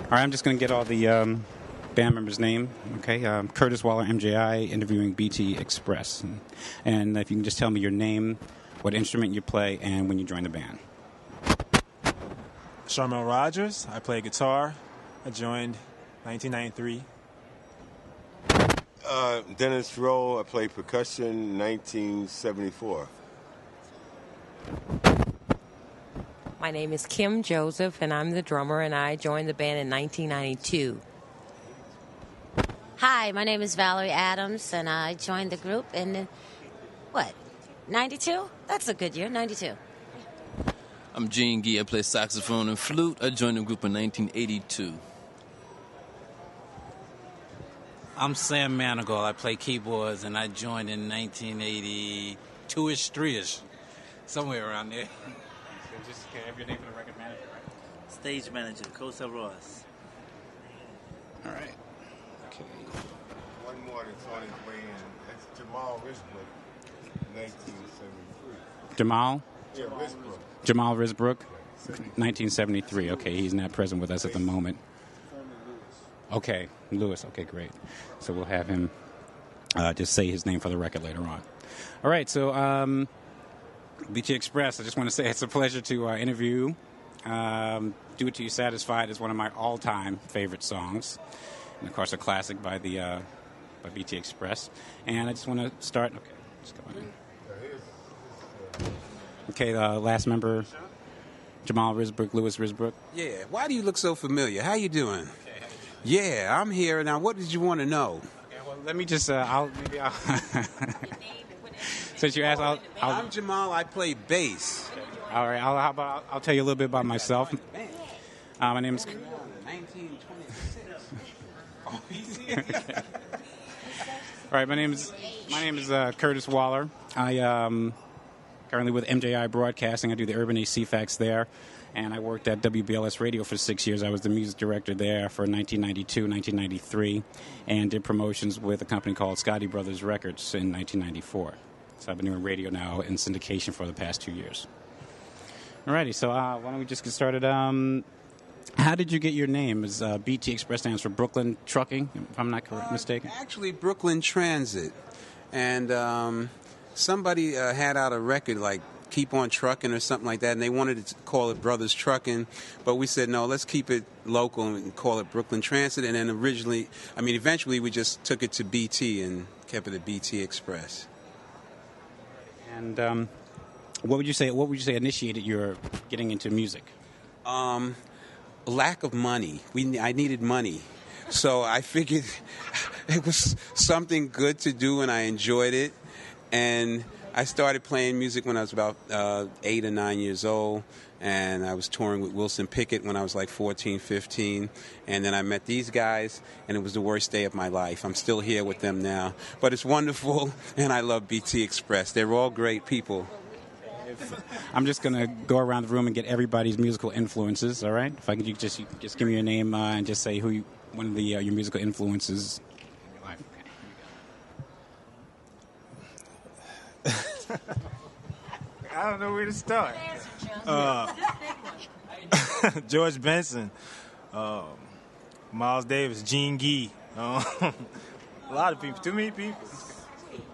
All right, I'm just going to get all the band members' name. Okay, Curtis Waller, MJI, interviewing BT Express. And if you can just tell me your name, what instrument you play, and when you joined the band. Sharmel Rogers, I play guitar. I joined 1993. Dennis Rowe, I play percussion, 1974. My name is Kim Joseph, and I'm the drummer, and I joined the band in 1992. Hi, my name is Valerie Adams, and I joined the group in, 92? That's a good year, 92. I'm Gene Gee. I play saxophone and flute. I joined the group in 1982. I'm Sam Manigault. I play keyboards, and I joined in 1982-ish, 3-ish, somewhere around there. So just can I have your name for the record manager, right? Stage manager, Kosa Ross. All right. Okay. One more that's on his way in. That's Jamal Risbrook, 1973. Jamal? Yeah, Risbrook. Jamal Risbrook, 1973. Okay, he's not present with us at the moment. Okay, Lewis. Okay, great. So we'll have him just say his name for the record later on. All right, so BT Express, I just want to say it's a pleasure to interview. Do It Till You're Satisfied is one of my all-time favorite songs. And, of course, a classic by BT Express. And I just want to start... Okay, let's go on. Okay, last member, Jamal Risbrook, Lewis Risbrook. Yeah, why do you look so familiar? How you doing? Yeah, I'm here. Now, what did you want to know? Okay, well, let me just, I'll since you asked, I'm Jamal. I play bass. Okay. All right, I'll tell you a little bit about myself. My name is... 1926. All right, my name is Curtis Waller. I currently with MJI Broadcasting. I do the Urban AC Facts there. And I worked at WBLS Radio for 6 years. I was the music director there for 1992, 1993, and did promotions with a company called Scotty Brothers Records in 1994. So I've been doing radio now in syndication for the past 2 years. Alrighty, so why don't we just get started? How did you get your name? Is BT Express stands for Brooklyn Trucking, if I'm not mistaken? Actually, Brooklyn Transit. And somebody had out a record like Keep On Trucking or something like that, and they wanted to call it Brothers Trucking, but we said, no, let's keep it local and call it Brooklyn Transit. And then eventually we just took it to BT and kept it at BT Express. And what would you say initiated your getting into music? Lack of money. I needed money. So I figured it was something good to do, and I enjoyed it. And I started playing music when I was about 8 or 9 years old, and I was touring with Wilson Pickett when I was like 14, 15, and then I met these guys, and it was the worst day of my life. I'm still here with them now, but it's wonderful, and I love BT Express. They're all great people. I'm just going to go around the room and get everybody's musical influences, all right? If I could, you just give me your name and just say one of your musical influences. I don't know where to start. George Benson, Miles Davis, Gene Gee. A lot of people, too many people.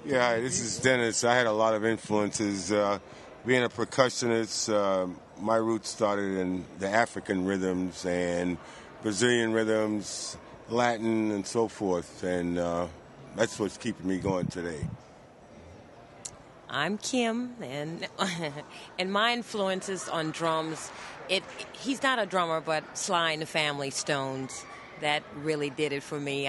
Yeah, this is Dennis. I had a lot of influences. Being a percussionist, my roots started in the African rhythms and Brazilian rhythms, Latin, and so forth. And that's what's keeping me going today. I'm Kim, and my influences on drums, he's not a drummer, but Sly and the Family Stones, that really did it for me.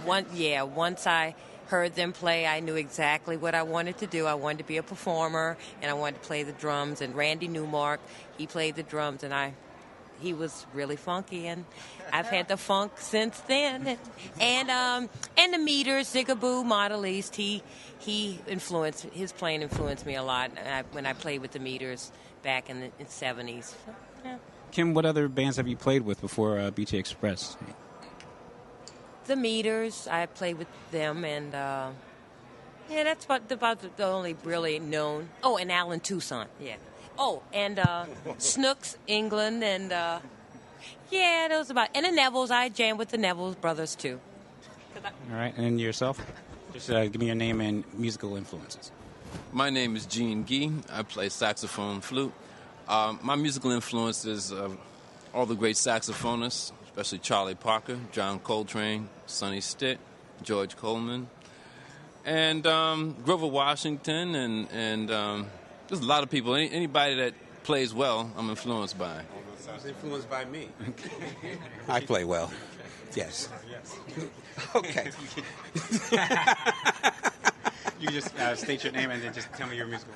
Once I heard them play, I knew exactly what I wanted to do. I wanted to be a performer, and I wanted to play the drums. And Randy Newmark, he played the drums, and he was really funky, and I've had the funk since then. And the Meters, Zigaboo, Model East, his playing influenced me a lot when I played with the Meters back in the 70s. So, yeah. Kim, what other bands have you played with before BT Express? The Meters, I played with them, and that's about the only really known. Oh, and Alan Toussaint, yeah. Oh, and Snooks, England, and Yeah, those about. And the Nevilles, I jam with the Nevilles brothers too. All right, and yourself? Just give me your name and musical influences. My name is Gene Gee. I play saxophone, flute. My musical influences are all the great saxophonists, especially Charlie Parker, John Coltrane, Sonny Stitt, George Coleman, and Grover Washington, and there's a lot of people. Anybody that plays well, I'm influenced by. I was influenced by me. I play well. Yes. Okay. You just state your name and then just tell me your musical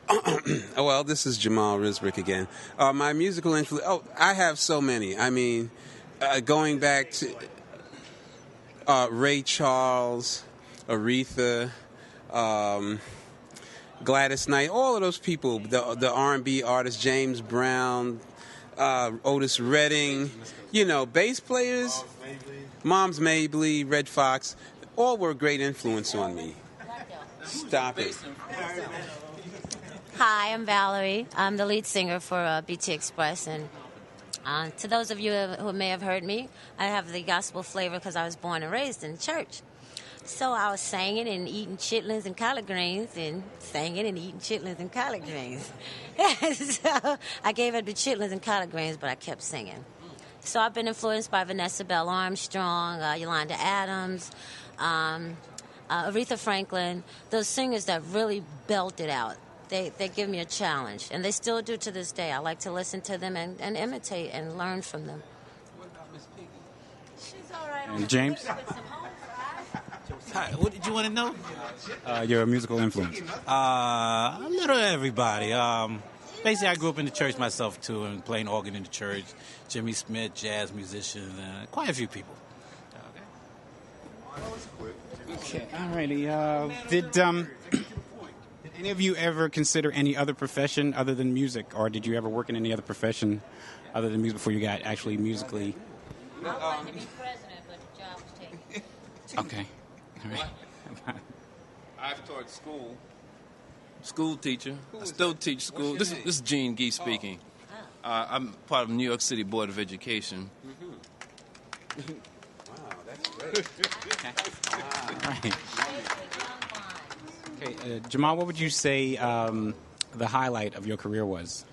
influences. Well, this is Jamal Risbrick again. My musical influence. Oh, I have so many. I mean, going back to Ray Charles, Aretha, Gladys Knight, all of those people. The R&B artists, James Brown, Otis Redding. You know, bass players. Moms Mabley, Red Fox, all were a great influence on me. Stop it. Hi, I'm Valerie. I'm the lead singer for BT Express, and to those of you who may have heard me, I have the gospel flavor because I was born and raised in church. So I was singing and eating chitlins and collard greens, and singing and eating chitlins and collard greens. So I gave up the chitlins and collard greens, but I kept singing. So I've been influenced by Vanessa Bell Armstrong, Yolanda Adams, Aretha Franklin, those singers that really belt it out. They give me a challenge, and they still do to this day. I like to listen to them and imitate and learn from them. What about Miss Piggy? She's all right. And James? Hi, what did you want to know? Your musical influence. A little everybody. Basically, I grew up in the church myself, too, and playing organ in the church. Jimmy Smith, jazz musician, quite a few people. Okay, all righty. Did any of you ever consider any other profession other than music, or did you ever work in any other profession other than music before you got actually musically? I wanted to be president, but the job was taken. Okay. All right. I've taught school teacher. I still teach school. This is Gene Gee speaking. I'm part of the New York City Board of Education. Wow, that's great. All right. Okay, Jamal, what would you say the highlight of your career was?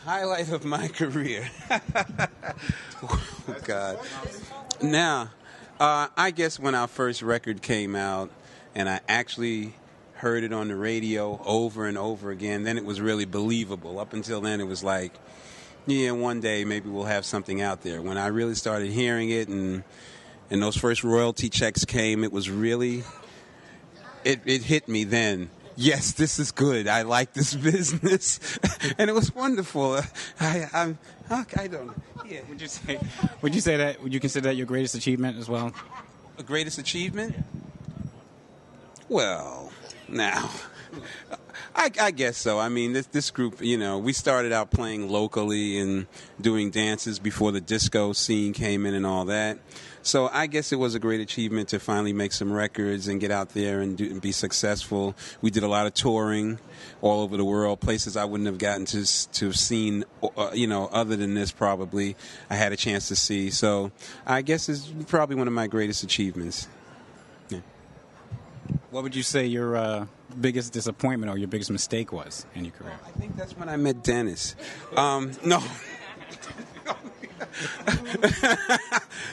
Highlight of my career. Oh, God. Now, I guess when our first record came out and I actually heard it on the radio over and over again, then it was really believable. Up until then, it was like, yeah, one day maybe we'll have something out there. When I really started hearing it and those first royalty checks came, it was really, it hit me then. Yes, this is good. I like this business. And it was wonderful. I don't know. Yeah. Would you consider that your greatest achievement as well? A greatest achievement? Well, now, I guess so. I mean, this group, you know, we started out playing locally and doing dances before the disco scene came in and all that. So I guess it was a great achievement to finally make some records and get out there and be successful. We did a lot of touring all over the world, places I wouldn't have gotten to have seen, you know, other than this probably I had a chance to see. So I guess it's probably one of my greatest achievements. Yeah. What would you say your biggest disappointment or your biggest mistake was in your career? I think that's when I met Dennis. No.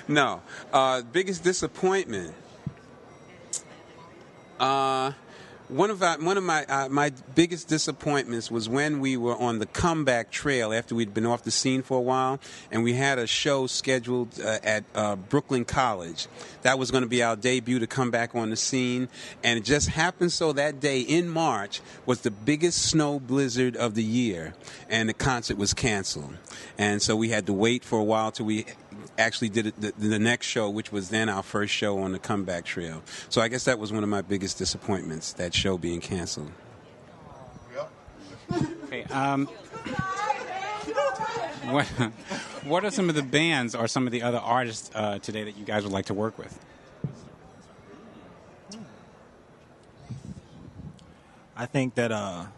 No. Biggest disappointment. One of my biggest disappointments was when we were on the comeback trail after we'd been off the scene for a while, and we had a show scheduled at Brooklyn College. That was going to be our debut to come back on the scene, and it just happened so that day in March was the biggest snow blizzard of the year, and the concert was canceled. And so we had to wait for a while till we actually did the next show, which was then our first show on the comeback trail. So I guess that was one of my biggest disappointments, that show being canceled. Okay. What are some of the bands or some of the other artists today that you guys would like to work with? I think that out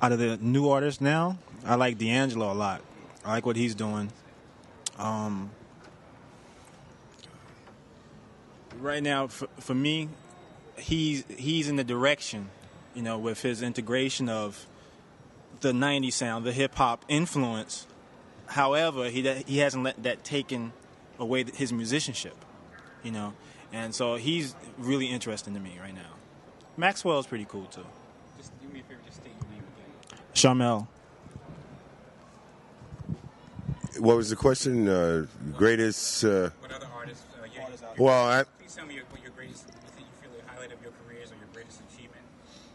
of the new artists now, I like D'Angelo a lot. I like what he's doing. Right now, for me, he's in the direction, with his integration of the 90s sound, the hip-hop influence. However, he hasn't let that taken away his musicianship, And so he's really interesting to me right now. Maxwell's pretty cool, too. Just do me a favor, just state your name again. Sharmel. What was the question? Greatest... What other artists? Well, please tell me what your greatest, you feel the highlight of your careers or your greatest achievement,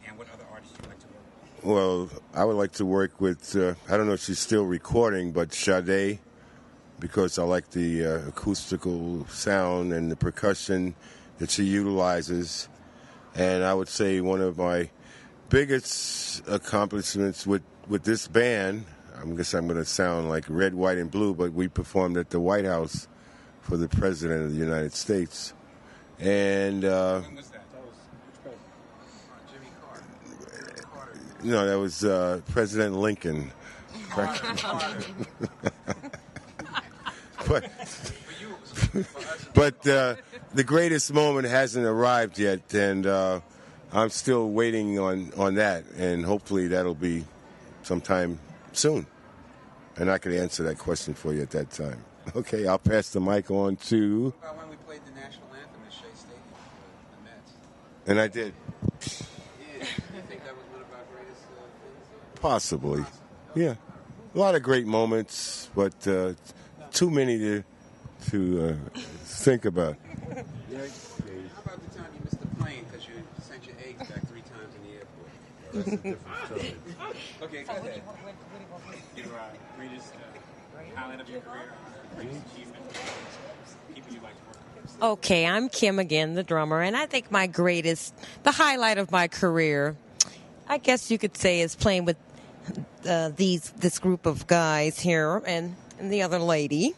and what other artists you'd like to work with. Well, I would like to work with, I don't know if she's still recording, but Sade, because I like the acoustical sound and the percussion that she utilizes. And I would say one of my biggest accomplishments with this band, I guess I'm going to sound like red, white, and blue, but we performed at the White House for the President of the United States. And... when was that? Jimmy Carter. No, that was President Lincoln. But the greatest moment hasn't arrived yet, and I'm still waiting on that, and hopefully that'll be sometime soon. And I could answer that question for you at that time. Okay, I'll pass the mic on to... What about when we played the national anthem at Shea Stadium for the Mets? And I did. Yeah, you think that was one of our greatest things? Possibly. Yeah. A lot of great moments, but too many to think about. How about the time you missed the plane because you sent your eggs back 3 times in the airport? That's a different story. Okay, go ahead. Your greatest highlight of your career, greatest achievement, people you like to work with. Okay, I'm Kim again, the drummer, and I think the highlight of my career, I guess you could say, is playing with this group of guys here and the other lady.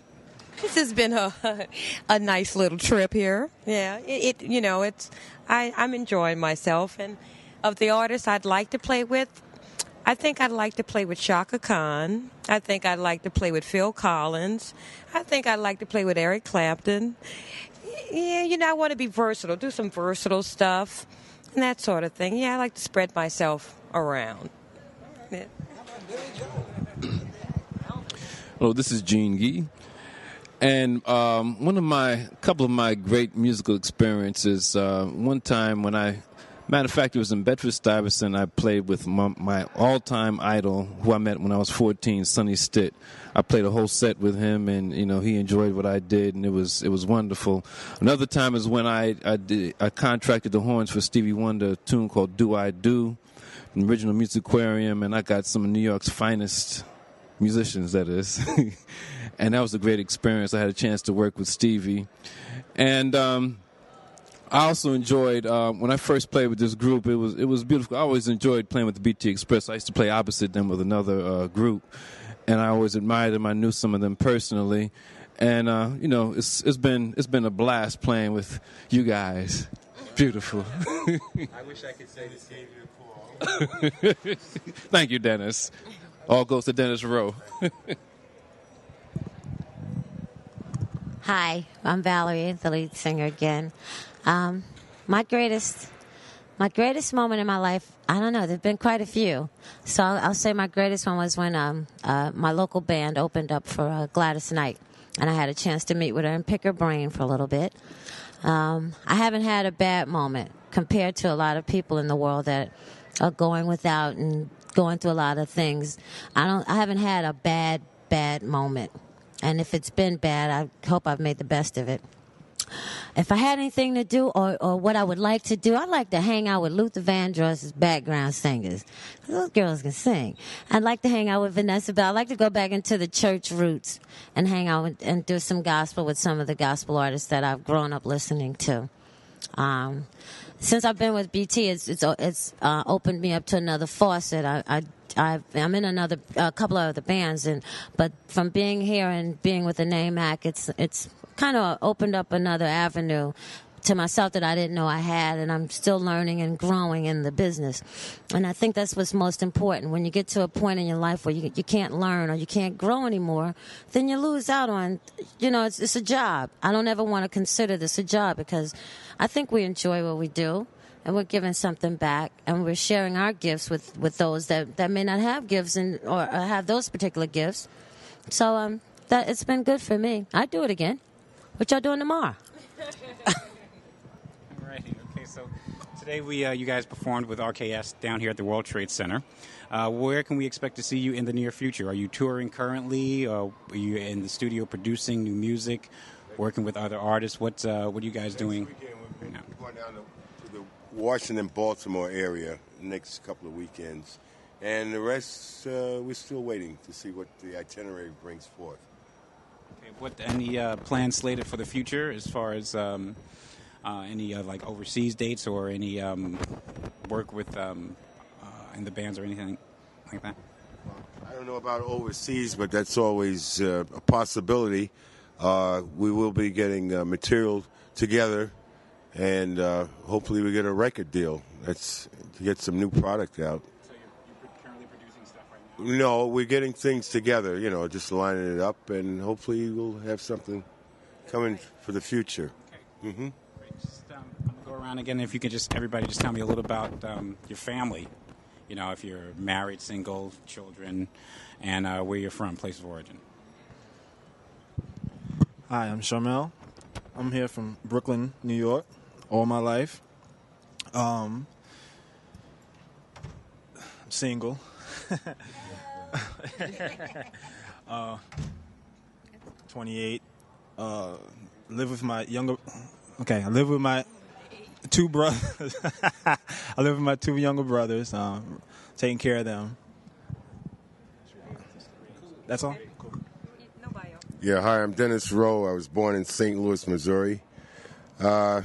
This has been a nice little trip here. Yeah, I'm enjoying myself. And of the artists I'd like to play with, I think I'd like to play with Chaka Khan. I think I'd like to play with Phil Collins. I think I'd like to play with Eric Clapton. Yeah, I want to be versatile, do some versatile stuff and that sort of thing. Yeah, I like to spread myself around. Yeah. Hello, this is Gene Gee. And couple of my great musical experiences, one time matter of fact, it was in Bedford-Stuyvesant. I played with my all-time idol, who I met when I was 14, Sonny Stitt. I played a whole set with him, and he enjoyed what I did, and it was wonderful. Another time is when I contracted the horns for Stevie Wonder, a tune called "Do I Do," an original Musicarium, and I got some of New York's finest musicians, that is. And that was a great experience. I had a chance to work with Stevie, and I also enjoyed when I first played with this group. It was beautiful. I always enjoyed playing with the BT Express. I used to play opposite them with another group, and I always admired them. I knew some of them personally, and it's been a blast playing with you guys. Beautiful. I wish I could say this gave you a call. Thank you, Dennis. All goes to Dennis Rowe. Hi, I'm Valerie, the lead singer again. My greatest moment in my life, I don't know, there have been quite a few. So I'll say my greatest one was when my local band opened up for Gladys Knight, and I had a chance to meet with her and pick her brain for a little bit. I haven't had a bad moment compared to a lot of people in the world that are going without and going through a lot of things. I haven't had a bad moment. And if it's been bad, I hope I've made the best of it. If I had anything to do or what I would like to do, I'd like to hang out with Luther Vandross's background singers. Those girls can sing. I'd like to hang out with Vanessa Bell. I'd like to go back into the church roots and hang out and do some gospel with some of the gospel artists that I've grown up listening to. Since I've been with BT, it's opened me up to another faucet. I'm in a couple of other bands, but from being here and being with the NAMAC, it's kind of opened up another avenue to myself that I didn't know I had, and I'm still learning and growing in the business. And I think that's what's most important. When you get to a point in your life where you can't learn or you can't grow anymore, then you lose out on, it's a job. I don't ever want to consider this a job, because I think we enjoy what we do, and we're giving something back, and we're sharing our gifts with those that may not have gifts or have those particular gifts. So that it's been good for me. I'd do it again. What y'all doing tomorrow? All right. Okay. So today you guys performed with RKS down here at the World Trade Center. Where can we expect to see you in the near future? Are you touring currently? Are you in the studio producing new music, working with other artists? What are you guys doing right now? We're going down to the Washington, Baltimore area next couple of weekends. And the rest, we're still waiting to see what the itinerary brings forth. Okay, any plans slated for the future as far as any like overseas dates or any work with in the bands or anything like that? I don't know about overseas, but that's always a possibility. We will be getting material together, and hopefully we get a record deal. That's to get some new product out. So you're currently producing stuff right now? No, we're getting things together, just lining it up, and hopefully we'll have something coming for the future. Okay. Mm-hmm. Great. I'm going to go around again. If you could everybody just tell me a little about your family. If you're married, single, children, and where you're from, place of origin. Hi, I'm Sharmel. I'm here from Brooklyn, New York, all my life. I'm single. 28. Live with my younger. Okay, I live with my two brothers. I live with my two younger brothers. Taking care of them. That's all. Cool. Yeah, hi, I'm Dennis Rowe. I was born in St. Louis, Missouri. I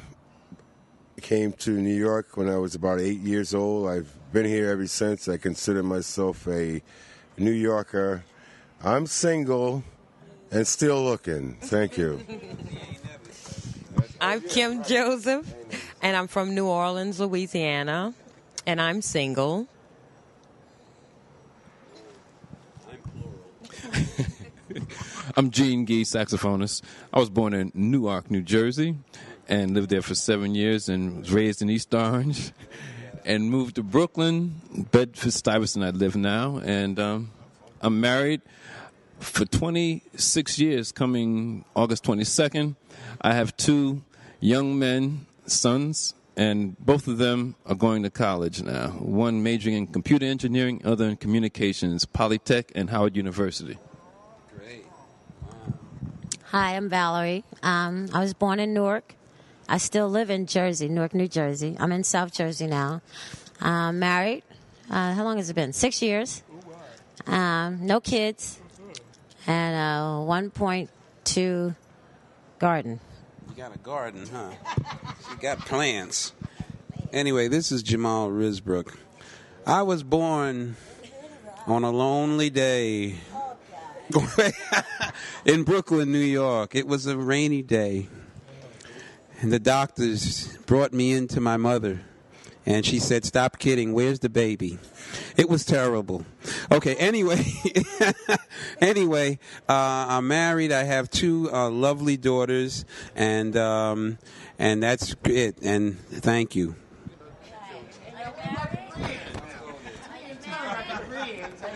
came to New York when I was about 8 years old. I've been here ever since. I consider myself a New Yorker. I'm single and still looking. Thank you. I'm Kim Joseph, and I'm from New Orleans, Louisiana, and I'm single. I'm Gene Gee, saxophonist. I was born in Newark, New Jersey, and lived there for 7 years and was raised in East Orange and moved to Brooklyn, Bedford-Stuyvesant I live now, and I'm married for 26 years coming August 22nd. I have two young men, sons, and both of them are going to college now. One majoring in computer engineering, other in communications, Polytech and Howard University. Great. Hi, I'm Valerie. I was born in Newark. I still live in Jersey, Newark, New Jersey. I'm in South Jersey now. Married. How long has it been? 6 years. No kids. And a 1.2 garden. You got a garden, huh? You got plants. Anyway, this is Jamal Risbrook. I was born on a lonely day in Brooklyn, New York. It was a rainy day. And the doctors brought me in to my mother. And she said, "Stop kidding. Where's the baby?" It was terrible. Okay, anyway, I'm married. I have two lovely daughters, and that's it. And thank you.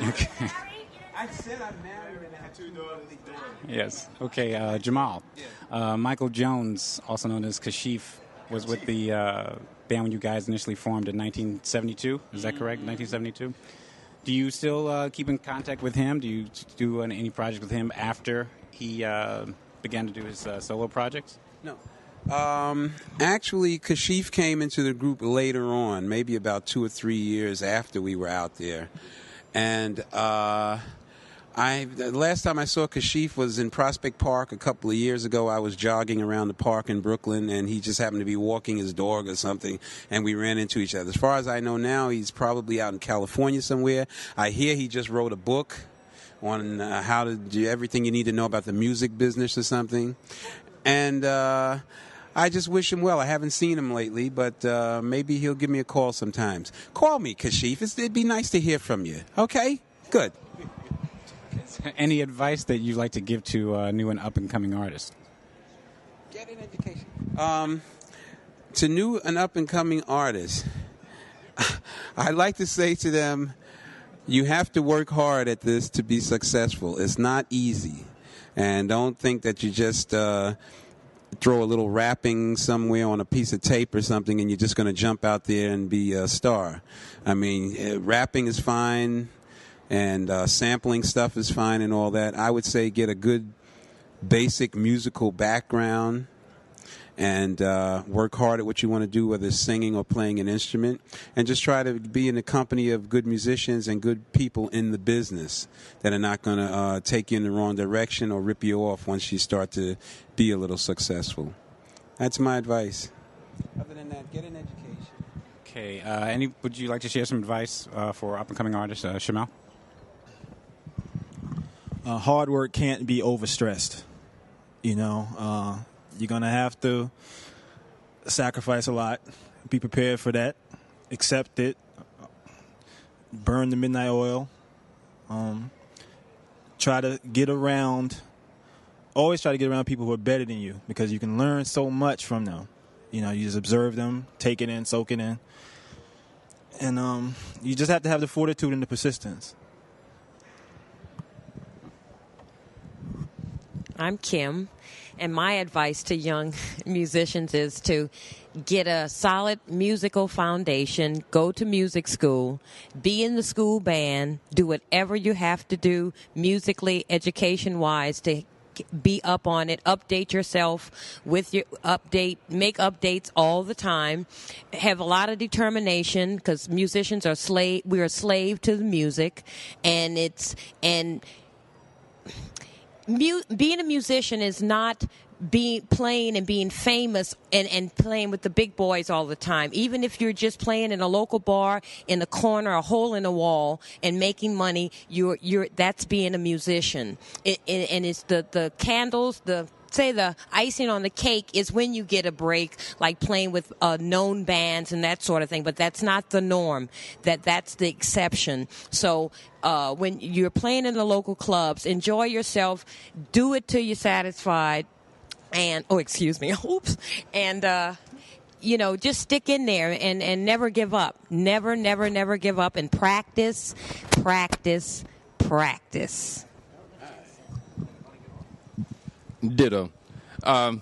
Okay. I said I'm married and I have two daughters. Yes. Okay, Jamal. Michael Jones, also known as Kashif, was with the band when you guys initially formed in 1972. Is that correct? 1972? Do you still keep in contact with him? Do you do any project with him after he began to do his solo projects? No. Actually, Kashif came into the group later on, maybe about 2 or 3 years after we were out there. And the last time I saw Kashif was in Prospect Park a couple of years ago. I was jogging around the park in Brooklyn, and he just happened to be walking his dog or something, and we ran into each other. As far as I know now, he's probably out in California somewhere. I hear he just wrote a book on how to do everything you need to know about the music business or something. And I just wish him well. I haven't seen him lately, but maybe he'll give me a call sometimes. Call me, Kashif. It'd be nice to hear from you. Okay? Good. Any advice that you'd like to give to new and up-and-coming artists? Get an education. To new and up-and-coming artists, I'd like to say to them, you have to work hard at this to be successful. It's not easy. And don't think that you just throw a little rapping somewhere on a piece of tape or something and you're just going to jump out there and be a star. I mean, rapping is fine and sampling stuff is fine and all that. I would say get a good basic musical background and work hard at what you want to do, whether it's singing or playing an instrument, and just try to be in the company of good musicians and good people in the business that are not going to take you in the wrong direction or rip you off once you start to be a little successful. That's my advice. Other than that, get an education. Okay. Would you like to share some advice for up-and-coming artists, Shamel? Hard work can't be overstressed. You know, you're going to have to sacrifice a lot. Be prepared for that. Accept it. Burn the midnight oil. Try to get around. Always try to get around people who are better than you because you can learn so much from them. You know, you just observe them, take it in, soak it in. And you just have to have the fortitude and the persistence. I'm Kim, and my advice to young musicians is to get a solid musical foundation, go to music school, be in the school band, do whatever you have to do musically, education-wise to be up on it, update yourself with your make updates all the time, have a lot of determination because musicians are we're a slave to the music, and being a musician is not playing and being famous and playing with the big boys all the time. Even if you're just playing in a local bar in a corner, a hole in a wall, and making money, that's being a musician. And it's the candles, the icing on the cake is when you get a break, like playing with known bands and that sort of thing. But that's not the norm. That's the exception. So when you're playing in the local clubs, enjoy yourself. Do it till you're satisfied. And just stick in there and never give up. Never, never, never give up. And practice, practice, practice. Ditto. I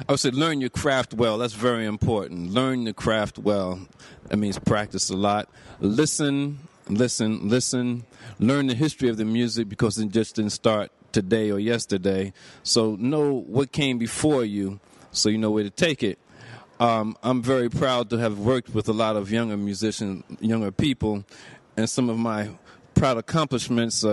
would say learn your craft well. That's very important. Learn the craft well. That means practice a lot. Listen. Learn the history of the music because it just didn't start today or yesterday. So know what came before you so you know where to take it. I'm very proud to have worked with a lot of younger musicians, younger people, and some of my proud accomplishments.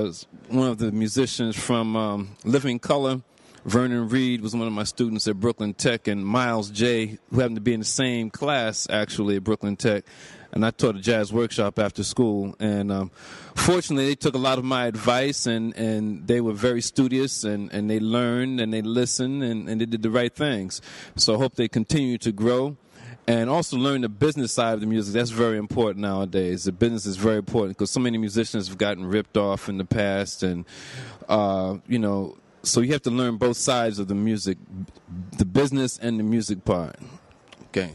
One of the musicians from Living Color, Vernon Reed, was one of my students at Brooklyn Tech, and Miles J., who happened to be in the same class, actually, at Brooklyn Tech. And I taught a jazz workshop after school. And fortunately, they took a lot of my advice, and they were very studious, and they learned, and they listened, and they did the right things. So I hope they continue to grow. And also learn the business side of the music. That's very important nowadays. The business is very important because so many musicians have gotten ripped off in the past. And, so you have to learn both sides of the music, the business and the music part. Okay.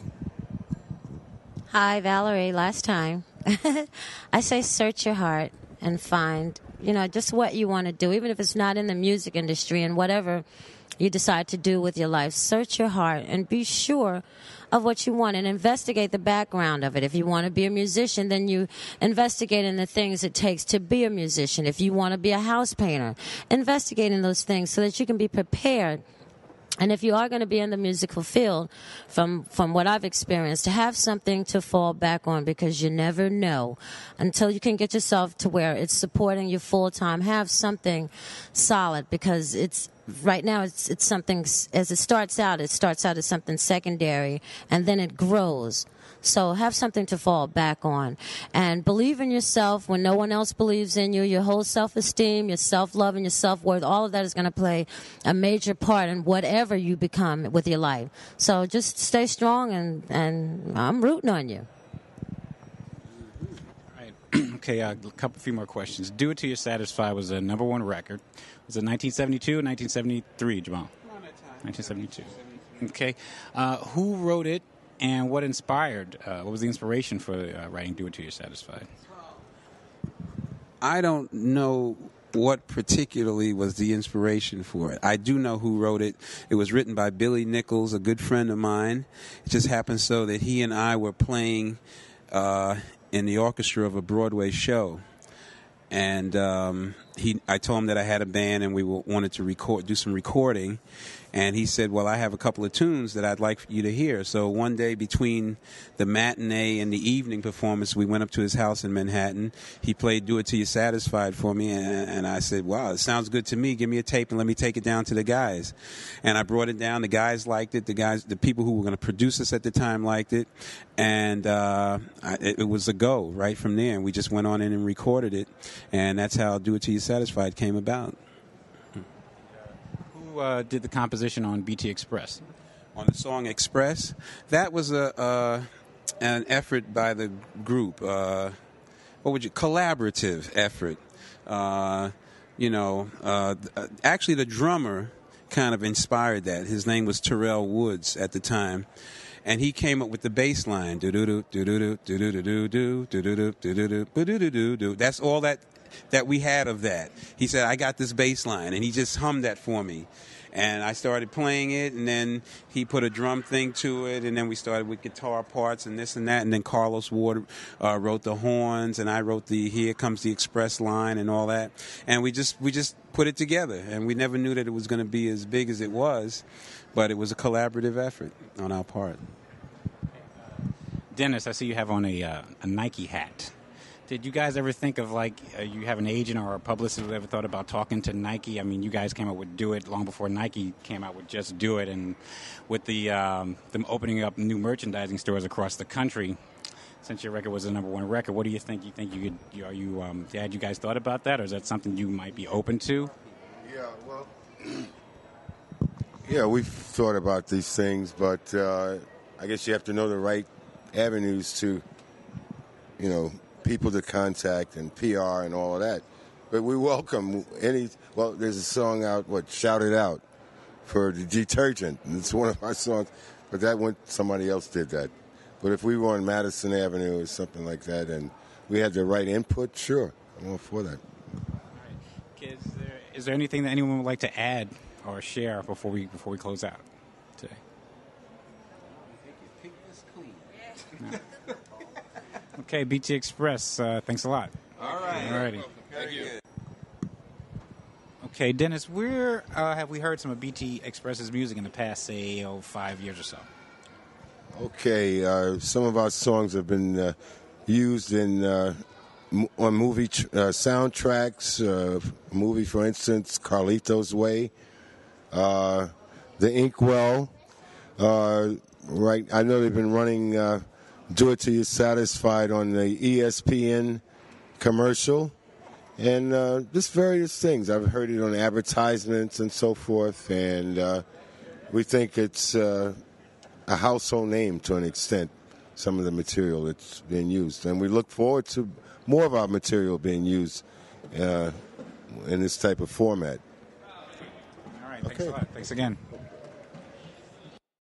Hi, Valerie. Last time. I say search your heart and find, just what you want to do, even if it's not in the music industry and whatever you decide to do with your life. Search your heart and be sure of what you want and investigate the background of it. If you want to be a musician, then you investigate in the things it takes to be a musician. If you want to be a house painter, investigate in those things so that you can be prepared. And if you are going to be in the musical field, from what I've experienced, to have something to fall back on, because you never know until you can get yourself to where it's supporting you full time. Have something solid, because it's right now it's something, as it starts out as something secondary, and then it grows. So have something to fall back on, and believe in yourself when no one else believes in you. Your whole self-esteem, your self-love, and your self-worth, all of that is going to play a major part in whatever you become with your life. So just stay strong, and I'm rooting on you. Okay, a few more questions. Do It Till You're Satisfied was a #1 record. Was it 1972 or 1973, Jamal? 1972. Okay. Who wrote it, and what inspired? What was the inspiration for writing Do It Till You're Satisfied? I don't know what particularly was the inspiration for it. I do know who wrote it. It was written by Billy Nichols, a good friend of mine. It just happened so that he and I were playing in the orchestra of a Broadway show, and I told him that I had a band and we wanted to do some recording, and he said, well, I have a couple of tunes that I'd like you to hear. So one day between the matinee and the evening performance, we went up to his house in Manhattan. He played Do It Till You're Satisfied for me, and I said, wow, it sounds good to me. Give me a tape and let me take it down to the guys. And I brought it down. The guys liked it. The people who were going to produce us at the time liked it. And it was a go right from there. And we just went on in and recorded it. And that's how Do It Till You're Satisfied came about. Who did the composition on BT Express? On the song Express? That was an effort by the group. Collaborative effort. Actually, the drummer kind of inspired that. His name was Terrell Woods at the time. And he came up with the bass line. That's all that we had of that. He said, I got this bass line, and he just hummed that for me. And I started playing it, and then he put a drum thing to it, and then we started with guitar parts and this and that, and then Carlos Ward wrote the horns, and I wrote the Here Comes the Express line and all that. And we just put it together, and we never knew that it was going to be as big as it was, but it was a collaborative effort on our part. Dennis, I see you have on a Nike hat. Did you guys ever think of, you have an agent or a publicist who ever thought about talking to Nike? I mean, you guys came out with Do It long before Nike came out with Just Do It, and with them opening up new merchandising stores across the country, since your record was the #1 record, what do you think? Had you guys thought about that, or is that something you might be open to? Yeah, well, yeah, we've thought about these things, but I guess you have to know the right avenues to, people to contact and PR and all of that. But we welcome there's a song out, Shout It Out, for the detergent. And it's one of our songs, but somebody else did that. But if we were on Madison Avenue or something like that and we had the right input, sure, I'm all for that. All right. Is there anything that anyone would like to add or share before we close out today? No. Okay, BT Express, thanks a lot. All right. All righty. Thank you. Okay, Dennis, where have we heard some of BT Express's music in the past, say, 5 years or so? Okay, some of our songs have been used on movie soundtracks. A movie, for instance, Carlito's Way, The Inkwell. Right, I know they've been running Do It Till You're Satisfied on the ESPN commercial, and just various things. I've heard it on advertisements and so forth, and we think it's a household name to an extent, some of the material that's being used. And we look forward to more of our material being used in this type of format. All right, thanks a lot. Thanks again.